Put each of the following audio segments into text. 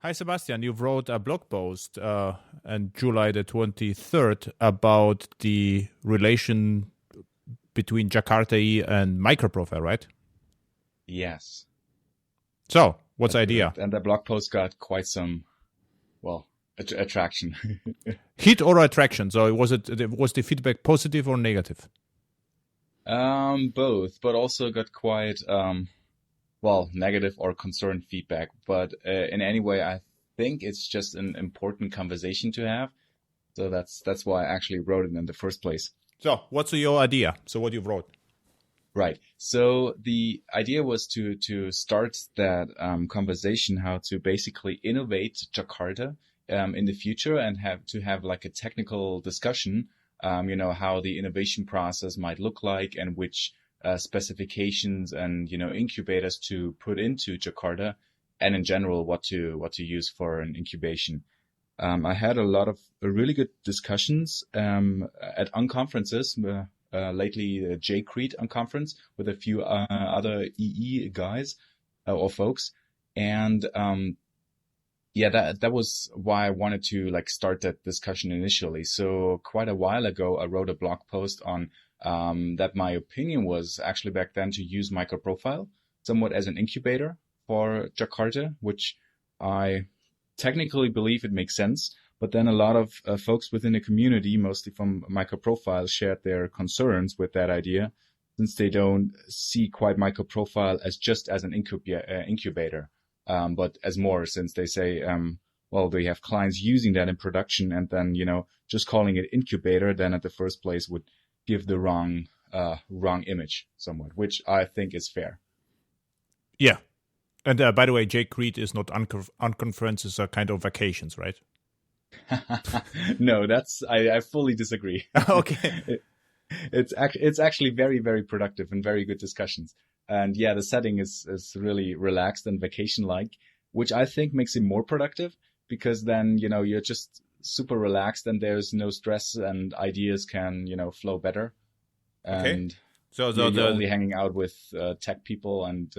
Hi, Sebastian. You wrote a blog post on July the 23rd about the relation between Jakarta EE and MicroProfile, right? Yes, So, what's the that's idea? correct. And the blog post got quite some, well, attraction. Heat or attraction? So, was the feedback positive or negative? Both, but also got quite, negative or concerned feedback. But in any way, I think it's just an important conversation to have. So that's why I actually wrote it in the first place. So, what's your idea? So, what you wrote? Right. So the idea was to start that conversation, how to basically innovate Jakarta in the future, and have like a technical discussion. How the innovation process might look like, and which specifications and incubators to put into Jakarta, and in general what to use for an incubation. I had a lot of really good discussions at unconferences. Lately, the J-Crete unconference with a few other EE guys or folks, and that was why I wanted to like start that discussion initially. So quite a while ago, I wrote a blog post on that my opinion was actually back then to use MicroProfile somewhat as an incubator for Jakarta, which I technically believe it makes sense. But then a lot of folks within the community, mostly from MicroProfile, shared their concerns with that idea, since they don't see quite MicroProfile as just as an incubator, but as more, since they say, they have clients using that in production, and then just calling it incubator, then at the first place would give the wrong image somewhat, which I think is fair. Yeah. And by the way, J-Crete is not unconferences, are kind of vacations, right? No, I fully disagree. Okay. It's actually very, very productive and very good discussions. And yeah, the setting is really relaxed and vacation-like, which I think makes it more productive, because then, you're just super relaxed and there's no stress and ideas can, flow better. And okay. So you're only hanging out with tech people, and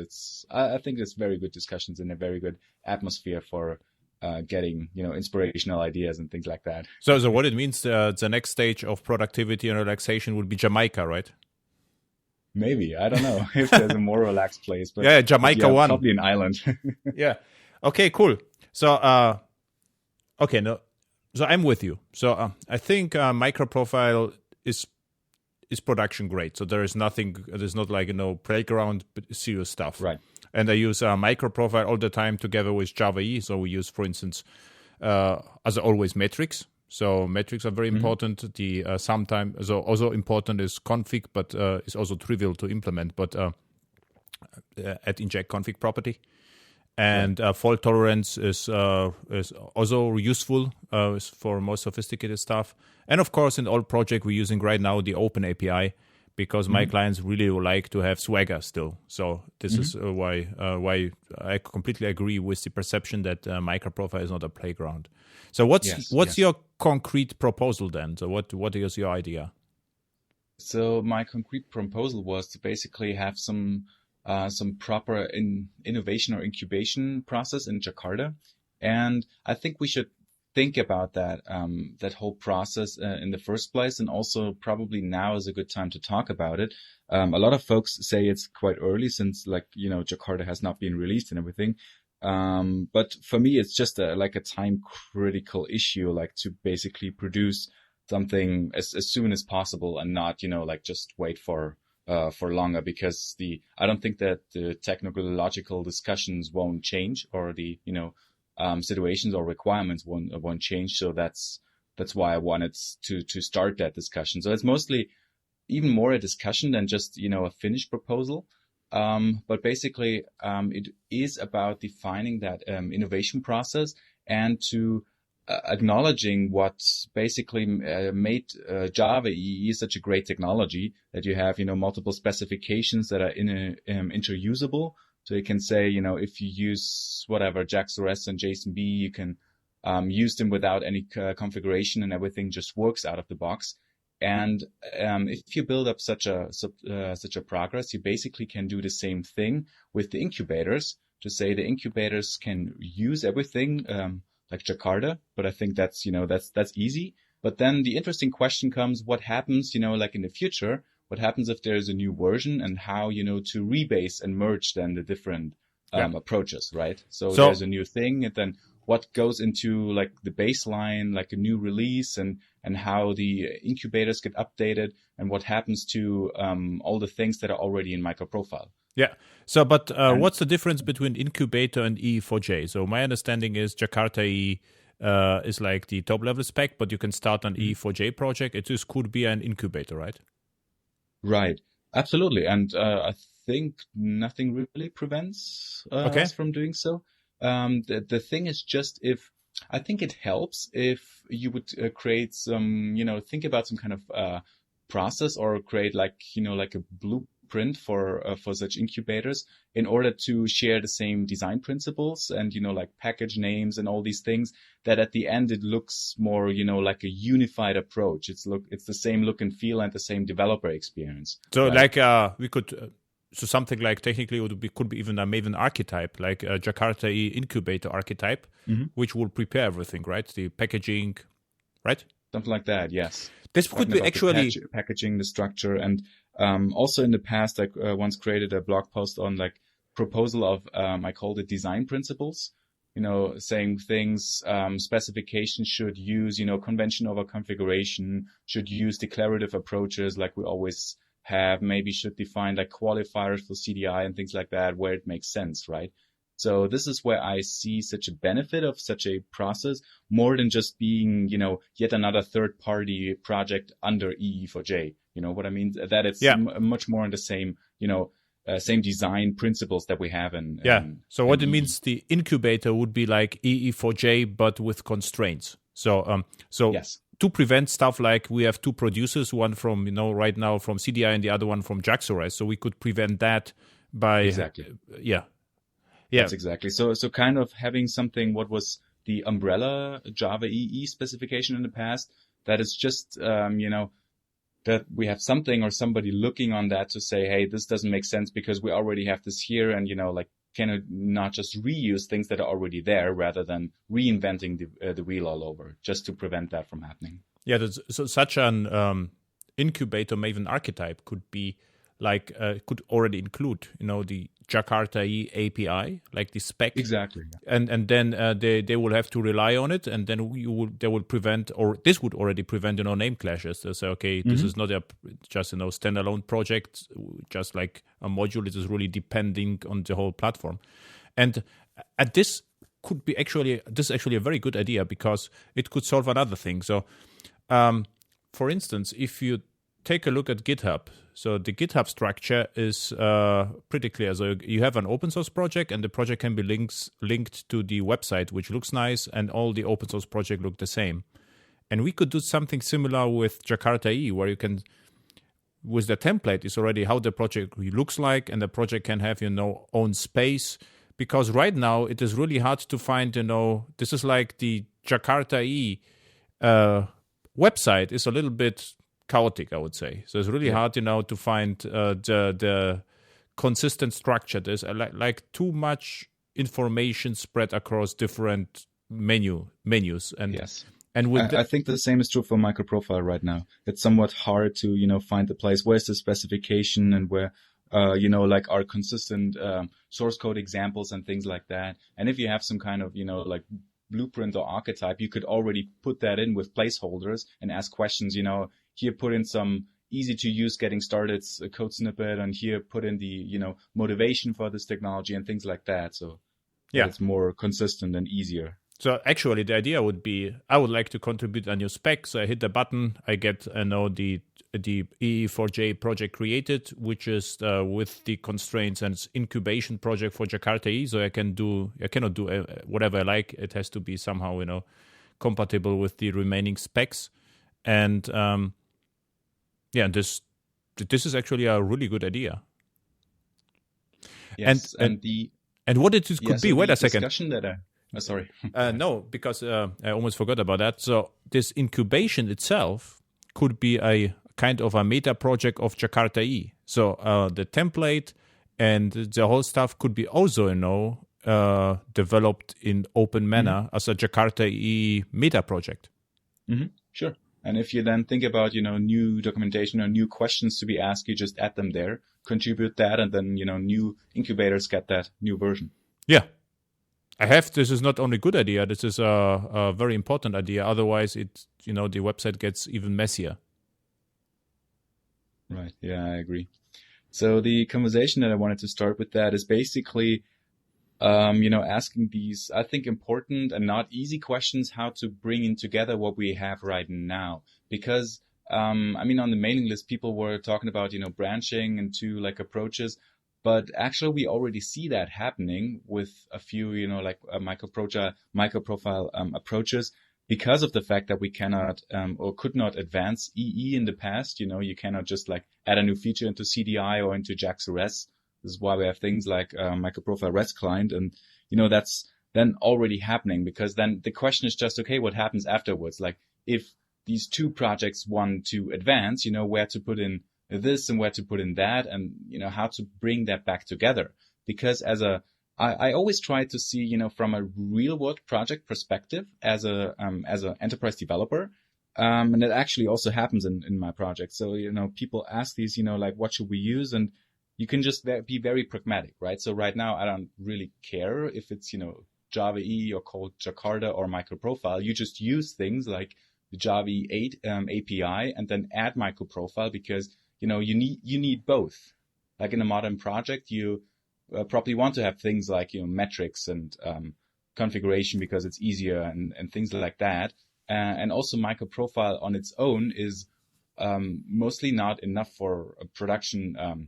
I think it's very good discussions and a very good atmosphere for getting inspirational ideas and things like that. So what it means, the next stage of productivity and relaxation would be Jamaica, right? Maybe, I don't know if there's a more relaxed place, but yeah, Jamaica yeah, one, probably an island. Yeah. Okay, cool. So okay, no, so I'm with you. So I think MicroProfile is production grade. So there's not like playground serious stuff. Right. And I use MicroProfile all the time together with Java EE. So we use, for instance, as always, metrics. So metrics are very important. The sometimes so also important is config, but it's also trivial to implement. But at inject config property, and fault tolerance is also useful for more sophisticated stuff. And of course, in all project we're using right now the Open API, because my clients really would like to have Swagger still. So this is why I completely agree with the perception that MicroProfile is not a playground. So what's your concrete proposal then? So what is your idea? So my concrete proposal was to basically have some proper innovation or incubation process in Jakarta, and I think we should think about that whole process in the first place, and also probably now is a good time to talk about it. A lot of folks say it's quite early, since Jakarta has not been released and everything. But for me, it's just a time critical issue, like to basically produce something as soon as possible, and not just wait for longer, because I don't think that the technological discussions won't change, or the situations or requirements won't change. So that's why I wanted to start that discussion. So it's mostly even more a discussion than just a finished proposal. But basically, it is about defining that innovation process, and to acknowledging what basically made Java EE such a great technology, that you have multiple specifications that are interusable. So you can say, if you use whatever JAX-RS and JSON-B, you can use them without any configuration, and everything just works out of the box. And if you build up such a progress, you basically can do the same thing with the incubators. to say the incubators can use everything like Jakarta, but I think that's that's easy. But then the interesting question comes: what happens, like in the future? What happens if there's a new version, and how to rebase and merge then the different approaches, right? So there's a new thing, and then what goes into like the baseline, like a new release, and how the incubators get updated, and what happens to all the things that are already in MicroProfile. Yeah. So, but what's the difference between incubator and EE4J? So my understanding is Jakarta EE is like the top level spec, but you can start an EE4J project. It just could be an incubator, right? Right. Absolutely. And I think nothing really prevents us from doing so. The thing is just I think it helps if you would create some, think about some kind of process, or create like a blueprint for such incubators in order to share the same design principles and, like package names and all these things, that at the end it looks more, like a unified approach. It's the same look and feel and the same developer experience. So right? Like we could, so something like technically could be even a Maven archetype, like a Jakarta EE incubator archetype, which will prepare everything, right? The packaging, right? Something like that, yes. This could be actually packaging, the structure, and also in the past, I once created a blog post on like proposal of I called it design principles. Saying things, specifications should use convention over configuration, should use declarative approaches like we always have. Maybe should define like qualifiers for CDI and things like that where it makes sense, right? So this is where I see such a benefit of such a process, more than just being, yet another third-party project under EE4J. You know what I mean? That it's much more in the same, same design principles that we have in. So what it means, the incubator would be like EE4J, but with constraints. So, yes. To prevent stuff like we have two producers, one from, right now from CDI and the other one from Jaxorise. So we could prevent that by. Exactly. Yeah. That's exactly. So kind of having something, what was the umbrella Java EE specification in the past, that is just, that we have something or somebody looking on that to say, hey, this doesn't make sense because we already have this here, and, can it not just reuse things that are already there rather than reinventing the wheel all over, just to prevent that from happening. Yeah, so such an incubator Maven archetype could be like, could already include, the Jakarta EE API, like the spec. Exactly. And then they will have to rely on it, and then they will prevent, or this would already prevent, name clashes. They say, okay, this is not just standalone project, just like a module. It is really depending on the whole platform. And this is actually a very good idea, because it could solve another thing. So, for instance, if you take a look at GitHub. So the GitHub structure is pretty clear. So you have an open source project, and the project can be linked to the website, which looks nice, and all the open source projects look the same. And we could do something similar with Jakarta EE, where you can, with the template, is already how the project looks like, and the project can have, own space. Because right now it is really hard to find, this is like the Jakarta EE website is a little bit chaotic, I would say. So it's really hard, to find the consistent structure. There's like too much information spread across different menus. And yes. And with I think the same is true for MicroProfile right now. It's somewhat hard to, find the place. Where's the specification, and where, like our consistent source code examples and things like that. And if you have some kind of, like blueprint or archetype, you could already put that in with placeholders and ask questions, here put in some easy to use getting started code snippet, and here put in the, motivation for this technology and things like that. So it's more consistent and easier. So actually the idea would be, I would like to contribute a new spec. So I hit the button, I get, the EE4J project created, which is with the constraints and incubation project for Jakarta EE. So I cannot do whatever I like. It has to be somehow, compatible with the remaining specs. And this is actually a really good idea. Yes, and what it could be. Wait a second. Discussion that sorry. No, because I almost forgot about that. So this incubation itself could be a kind of a meta project of Jakarta EE. So the template and the whole stuff could be also, developed in open manner as a Jakarta EE meta project. Sure. And if you then think about, new documentation or new questions to be asked, you just add them there, contribute that, and then, new incubators get that new version. Yeah. This is not only a good idea, this is a very important idea. Otherwise, the website gets even messier. Right. Yeah, I agree. So the conversation that I wanted to start with that is basically, asking these, I think, important and not easy questions, how to bring in together what we have right now. Because, on the mailing list, people were talking about, branching into like approaches. But actually, we already see that happening with a few, MicroProfile approaches because of the fact that we cannot or could not advance EE in the past. You cannot just like add a new feature into CDI or into JAX-RS. This is why we have things like MicroProfile REST client. And, that's then already happening, because then the question is just, okay, what happens afterwards? Like if these two projects want to advance, where to put in this and where to put in that, and how to bring that back together. Because I always try to see from a real world project perspective as a enterprise developer, and it actually also happens in my project. So people ask these like what should we use, and you can just be very pragmatic, right? So right now I don't really care if it's Java EE or called Jakarta or MicroProfile. You just use things like the Java EE 8 API and then add MicroProfile, because you need both. Like in a modern project, you probably want to have things like metrics and configuration because it's easier and things like that. And also MicroProfile on its own is mostly not enough for a production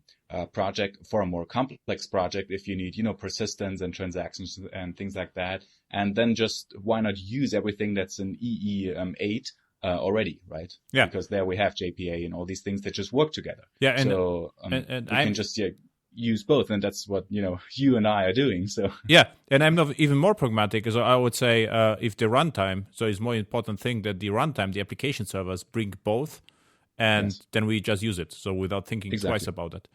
project, for a more complex project. If you need persistence and transactions and things like that, and then just why not use everything that's in EE 8 already, right? Yeah. Because there we have JPA and all these things that just work together. Yeah, and so we can just use both, and that's what you and I are doing. So yeah, and I'm not even more pragmatic. So I would say if the runtime, so it's more important thing that the runtime, the application servers bring both, and then we just use it. So without thinking twice about it.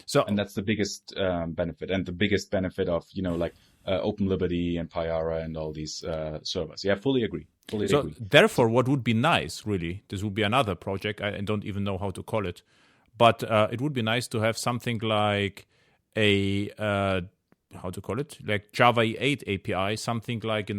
So and that's the biggest benefit, and the biggest benefit of Open Liberty and Payara and all these servers. Yeah, fully agree. So therefore, what would be nice, really, this would be another project. I don't even know how to call it, but it would be nice to have something like a how to call it, like Java EE 8 API, something like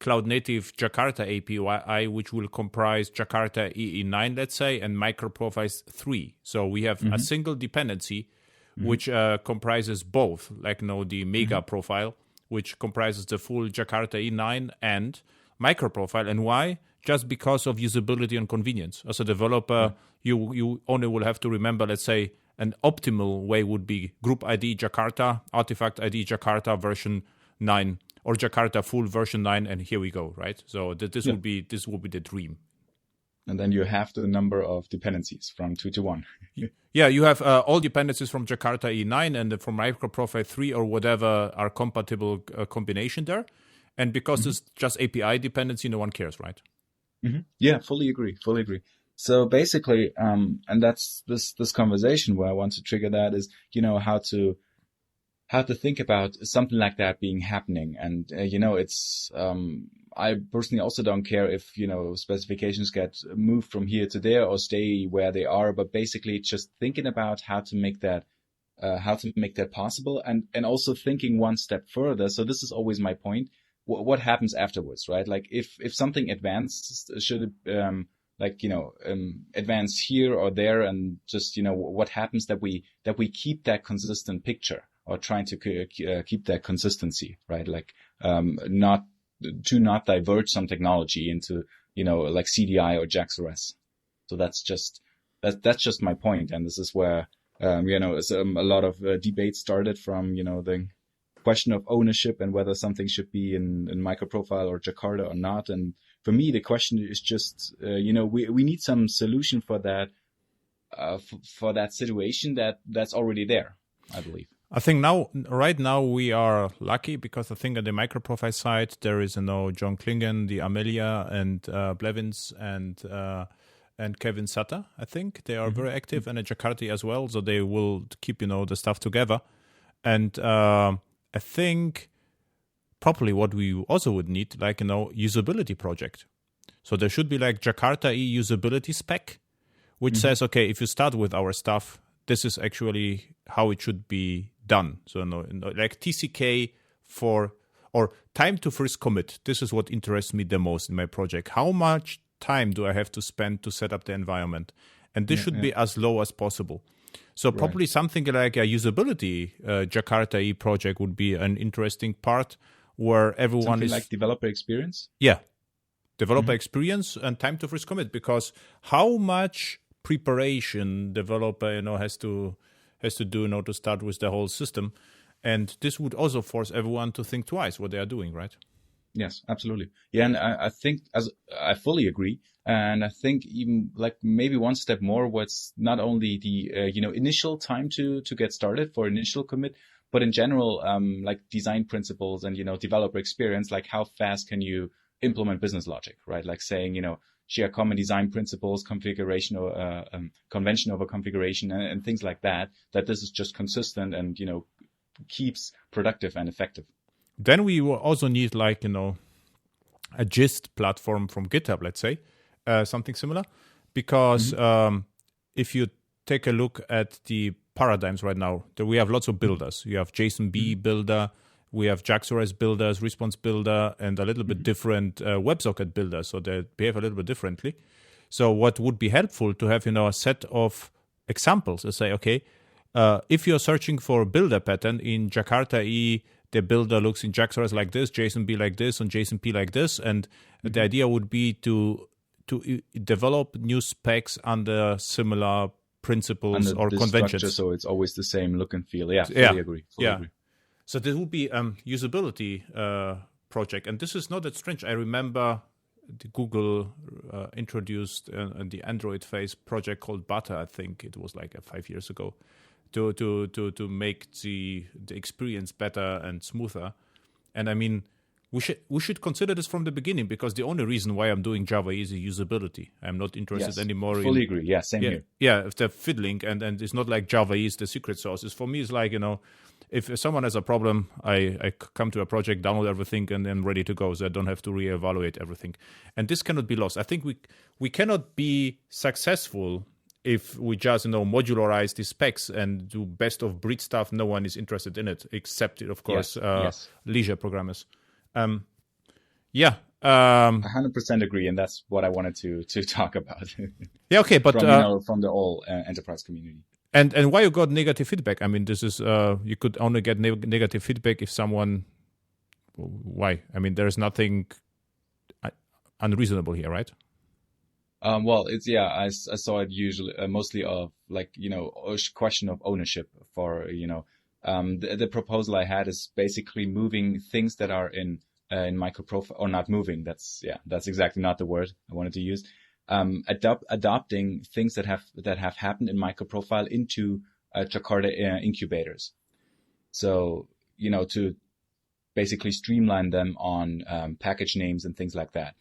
Cloud Native Jakarta API, which will comprise Jakarta EE 9, let's say, and MicroProfile 3. So we have a single dependency which comprises both, like the mega profile, which comprises the full Jakarta EE 9 and MicroProfile. And why? Just because of usability and convenience. As a developer, you only will have to remember, let's say, an optimal way would be group ID Jakarta, artifact ID Jakarta version 9, or Jakarta full version 9, and here we go, right? So this will be the dream. And then you have the number of dependencies from 2 to 1. Yeah, you have all dependencies from Jakarta EE 9 and from MicroProfile 3 or whatever are compatible combination there. And because it's just API dependency, no one cares, right? Yeah, fully agree. So basically, and that's this conversation where I want to trigger that is, how to think about something like that being happening. And, it's, I personally also don't care if, specifications get moved from here to there or stay where they are, but basically it's just thinking about how to make that possible, and also thinking one step further. So this is always my point. What happens afterwards, right? Like if something advances, should it, advance here or there, and just, what happens that we keep that consistent picture, or trying to keep that consistency, right? Like, not diverge some technology into, like CDI or JAX-RS. So that's just my point. And this is where, a lot of debate started from, the question of ownership and whether something should be in MicroProfile or Jakarta or not. And for me, the question is just, we need some solution for that, for that situation that's already there, I believe. I think right now we are lucky, because I think on the MicroProfile side there is John Klingen, the Amelia, and Blevins and Kevin Sutter. I think they are very active, and at Jakarta as well. So they will keep the stuff together. And I think properly what we also would need, like, usability project. So there should be like Jakarta EE usability spec, which says, okay, if you start with our stuff, this is actually how it should be done. So like TCK or time to first commit. This is what interests me the most in my project. How much time do I have to spend to set up the environment? And this should be as low as possible. So probably something like a usability Jakarta EE project would be an interesting part where everyone something is like developer experience. Yeah. Developer experience and time to first commit, because how much preparation developer has to do to start with the whole system, and this would also force everyone to think twice what they are doing, right? Yes, absolutely. Yeah, and I think I fully agree, and I think even like maybe one step more, what's not only the initial time to get started for initial commit, but in general like design principles and developer experience, like how fast can you implement business logic, right? Like saying, share common design principles, configuration or convention over configuration and things like that this is just consistent and, keeps productive and effective. Then we will also need like, a gist platform from GitHub, let's say, something similar, because if you take a look at the paradigms right now, we have lots of builders. You have JSONB builder, we have JAX-RS builders, response builder, and a little bit different WebSocket builders, so they behave a little bit differently. So what would be helpful to have, a set of examples to say, okay, if you're searching for a builder pattern in Jakarta EE, the builder looks in JAX-RS like this, JSONB like this, and JSONP like this, and the idea would be to develop new specs under similar principles or conventions. So it's always the same look and feel. Yeah, fully agree. Agree. So this would be usability project, and this is not that strange. I remember Google introduced the Android phase project called Butter. I think it was like 5 years ago, to make the experience better and smoother. And I mean, we should consider this from the beginning, because the only reason why I'm doing Java is the usability. I'm not interested anymore. Fully agree. Yeah, same here. Yeah, if they're fiddling, and it's not like Java is the secret sauce. It's, for me, it's like, if someone has a problem, I come to a project, download everything, and then ready to go. So I don't have to reevaluate everything. And this cannot be lost. I think we cannot be successful if we just modularize the specs and do best of breed stuff. No one is interested in it, except, of course, leisure programmers. 100% agree, and that's what I wanted to talk about. Yeah, okay, but from the whole enterprise community. And why you got negative feedback? I mean, this is you could only get negative feedback if someone. Why? I mean, there is nothing unreasonable here, right? Well, it's I saw it usually mostly of like a question of ownership for the proposal I had is basically moving things that are in MicroProfile, or not moving. That's exactly not the word I wanted to use. Adopting things that have happened in MicroProfile into Jakarta incubators. So to basically streamline them on package names and things like that,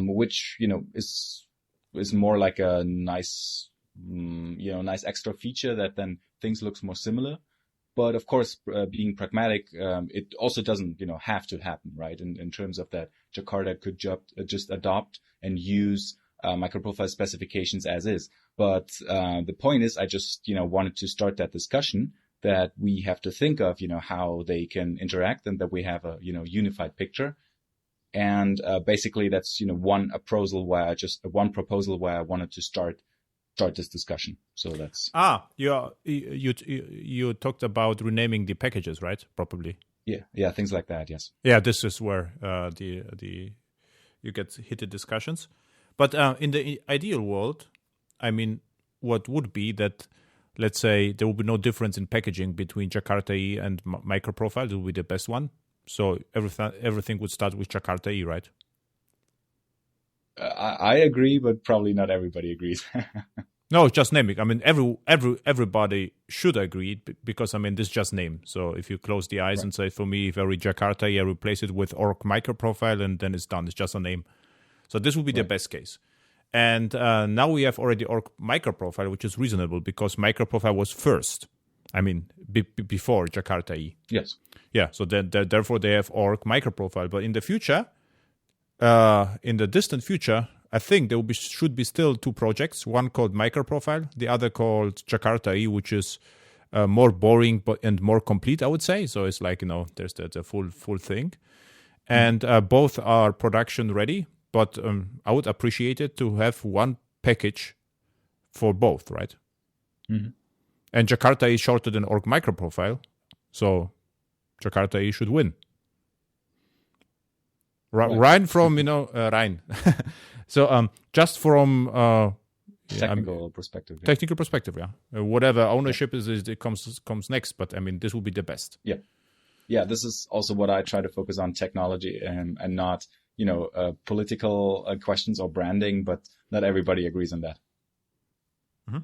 which is more like a nice nice extra feature that then things looks more similar. But of course, being pragmatic, it also doesn't have to happen, right? In terms of that, Jakarta could just adopt and use MicroProfile specifications as is. But the point is, I just wanted to start that discussion that we have to think of how they can interact, and that we have a unified picture. And basically, that's one proposal where I wanted to start this discussion. So that's you talked about renaming the packages, right? Probably. Yeah, things like that. Yes. Yeah, this is where the you get heated discussions. But in the ideal world, I mean, what would be that? Let's say there will be no difference in packaging between Jakarta EE and MicroProfile. It will be the best one. So everything would start with Jakarta EE, right? I agree, but probably not everybody agrees. No, just naming. I mean, everybody should agree, because I mean, this is just name. So if you close the eyes and say, for me, if I read Jakarta EE, I replace it with org MicroProfile, and then it's done. It's just a name. So this would be the best case. And now we have already org MicroProfile, which is reasonable because MicroProfile was first. I mean, before Jakarta EE. Yes. Yeah, so therefore they have org MicroProfile. But in the future, in the distant future, I think there should be still two projects. One called MicroProfile, the other called Jakarta EE, which is more boring and more complete, I would say. So it's like, there's the full thing. And both are production ready. But I would appreciate it to have one package for both, right? Mm-hmm. And Jakarta is shorter than org MicroProfile, so Jakarta EE should win. Ryan from, Ryan. So just from technical perspective. Yeah. Technical perspective, yeah. Whatever ownership is, it comes next, but I mean, this will be the best. Yeah. Yeah, this is also what I try to focus on, technology and not, political questions or branding, but not everybody agrees on that. Mm-hmm.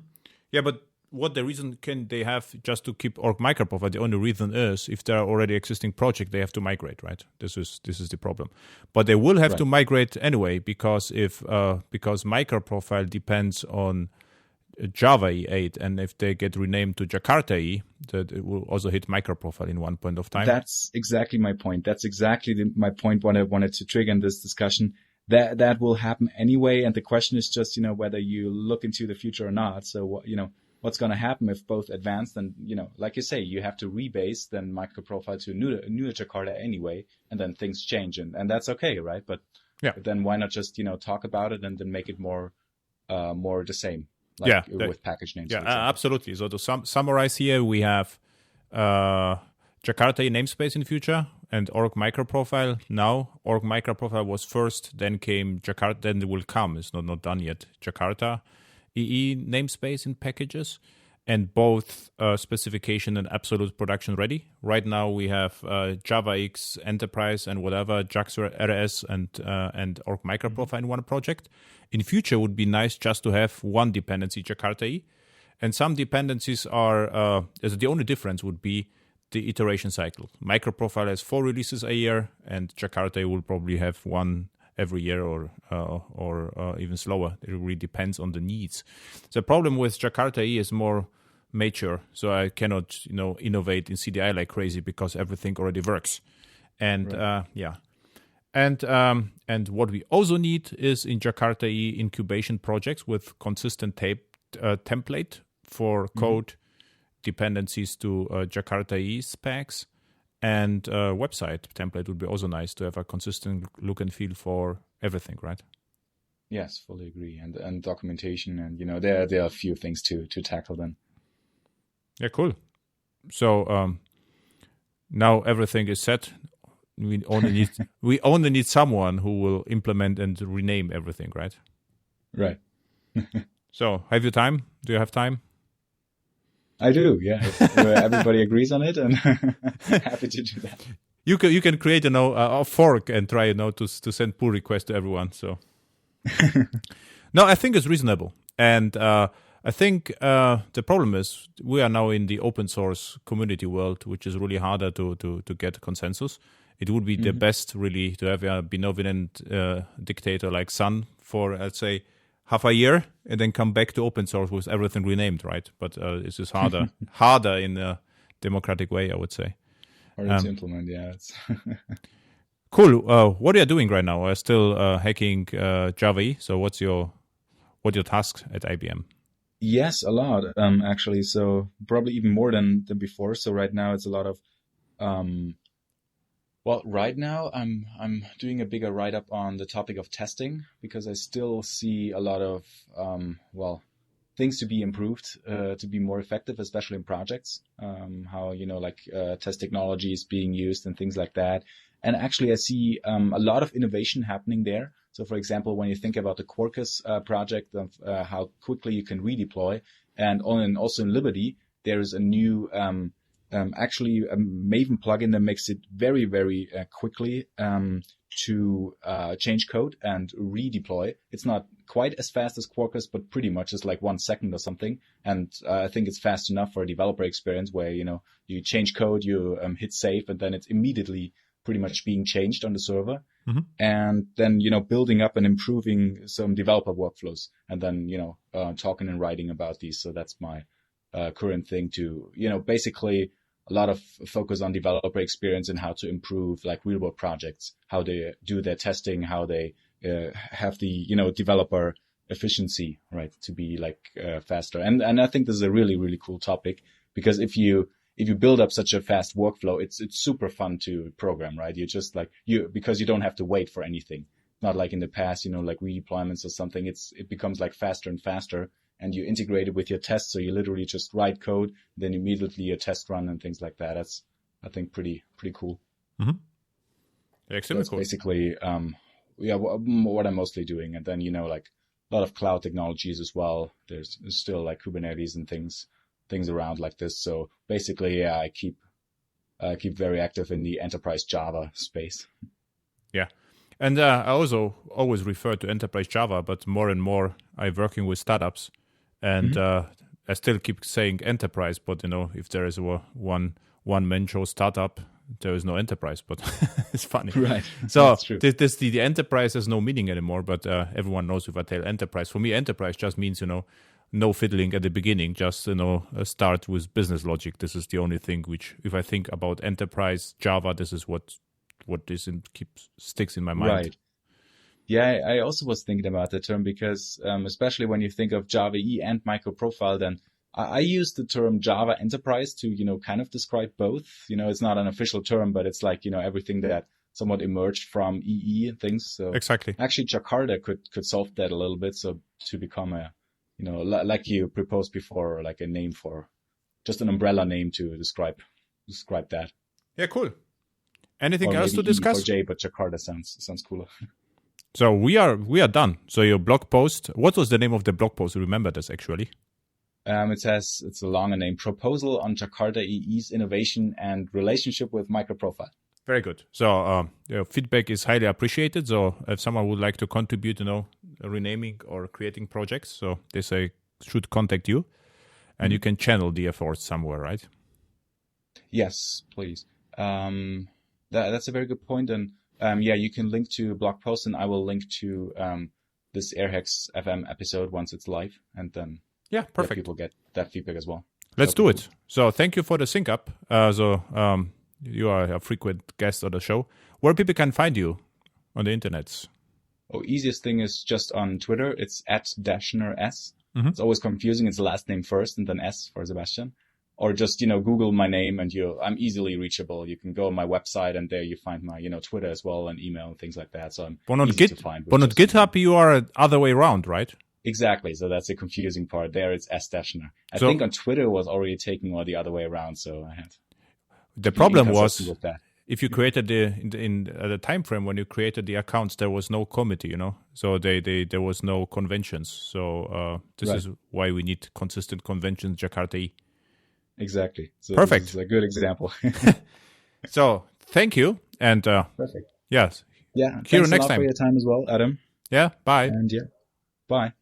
Yeah, but what the reason can they have just to keep org MicroProfile? The only reason is if there are already existing project, they have to migrate, right? This is the problem. But they will have to migrate anyway because because MicroProfile depends on Java E8, and if they get renamed to Jakarta EE, that it will also hit MicroProfile in one point of time. That's exactly my point. That's exactly my point. What I wanted to trigger in this discussion. That will happen anyway, and the question is just whether you look into the future or not. So what's going to happen if both advanced and like you say, you have to rebase then MicroProfile to a new Jakarta anyway, and then things change, and that's okay, right? But then why not just talk about it and then make it more the same. Like with package names. Yeah, absolutely. So to summarize here, we have Jakarta EE namespace in the future and org MicroProfile now. Org MicroProfile was first, then came Jakarta, then it will come. It's not done yet. Jakarta EE namespace in packages, and both specification and absolute production ready. Right now we have JavaX Enterprise and whatever, JAX RS and org MicroProfile in one project. In future, would be nice just to have one dependency, Jakarta EE. And some dependencies are, the only difference would be the iteration cycle. MicroProfile has 4 releases a year, and Jakarta EE will probably have one every year or even slower. It really depends on the needs. The problem with Jakarta EE is more mature, so I cannot, innovate in CDI like crazy because everything already works. And And what we also need is in Jakarta EE incubation projects with consistent template for code dependencies to Jakarta EE specs, and website template would be also nice to have a consistent look and feel for everything, right? Yes, fully agree. And documentation, and there are a few things to tackle then. Yeah, cool. So now everything is set. We only need someone who will implement and rename everything, right? Right. So, have you time? Do you have time? I do. Yeah. If everybody agrees on it, and happy to do that. You can create a fork and try to send pull requests to everyone. So, no, I think it's reasonable, and I think the problem is we are now in the open source community world, which is really harder to get consensus. It would be the best, really, to have a benevolent dictator like Sun for, let's say, half a year, and then come back to open source with everything renamed, right? But this is harder in a democratic way, I would say. Harder to implement, yeah. Cool. What are you doing right now? Still hacking Java EE. So what your tasks at IBM? Yes, a lot, actually. So probably even more than before. So right now it's a lot of well, right now I'm doing a bigger write-up on the topic of testing, because I still see a lot of things to be improved to be more effective, especially in projects. How test technology is being used and things like that. And actually, I see a lot of innovation happening there. So, for example, when you think about the Quarkus project of how quickly you can redeploy, and also in Liberty, there is a new actually a Maven plugin that makes it very, very quickly to change code and redeploy. It's not quite as fast as Quarkus, but pretty much it's like 1 second or something. And I think it's fast enough for a developer experience where, you change code, you hit save, and then it's immediately pretty much being changed on the server. And then, building up and improving some developer workflows, and then, talking and writing about these. So that's my current thing to, basically a lot of focus on developer experience and how to improve like real world projects, how they do their testing, how they have the, developer efficiency, right, to be like faster. And I think this is a really, really cool topic, because if you build up such a fast workflow, it's super fun to program, right? You just like because you don't have to wait for anything. Not like in the past, like redeployments or something. It becomes like faster and faster, and you integrate it with your tests. So you literally just write code, then immediately a test run and things like that. That's, I think, pretty cool. Mm-hmm. Excellent. So that's basically, what I'm mostly doing. And then, like a lot of cloud technologies as well. There's still like Kubernetes and things around like this. So basically, I keep very active in the enterprise Java space. Yeah. And I also always refer to enterprise Java, but more and more I'm working with startups, and I still keep saying enterprise. But if there is a one-man show startup, there is no enterprise. But it's funny, right? So the enterprise has no meaning anymore. But everyone knows if I tell enterprise. For me, enterprise just means no fiddling at the beginning. Just start with business logic. This is the only thing which, if I think about enterprise Java, this is what sticks in my mind. Right. Yeah, I also was thinking about the term because, especially when you think of Java EE and MicroProfile, then I use the term Java Enterprise to, kind of describe both. It's not an official term, but it's like, everything that somewhat emerged from EE and things. So exactly. Actually, Jakarta could solve that a little bit. So to become a, like you proposed before, like a name for, just an umbrella name to describe that. Yeah, cool. Anything else to discuss? E4J, but Jakarta sounds cooler. So we are done. So your blog post, what was the name of the blog post? Remember this actually? It's a longer name. Proposal on Jakarta EE's innovation and relationship with MicroProfile. Very good. So feedback is highly appreciated. So if someone would like to contribute, renaming or creating projects, so they should contact you, and you can channel the efforts somewhere, right? Yes, please. That's a very good point. And you can link to blog post, and I will link to this Airhacks FM episode once it's live, and then perfect. People get that feedback as well. Let's do it. So thank you for the sync up. You are a frequent guest on the show. Where people can find you on the internet? Easiest thing is just on Twitter. It's @DaschnerS. It's always confusing. It's the last name first and then S for Sebastian. Or just, Google my name and I'm easily reachable. You can go on my website and there you find my, Twitter as well and email and things like that. So I'm easy to find. But on GitHub, you are other way around, right? Exactly. So that's the confusing part. There it's @Daschner. I think on Twitter was already taking all the other way around. So I had. The problem was if you created in the time frame when you created the accounts, there was no committee, So there was no conventions. So this is why we need consistent conventions, Jakarta EE. Exactly. So perfect. This is a good example. So thank you, and perfect. Yes. Yeah. See you next time. For your time as well, Adam. Yeah. Bye. And bye.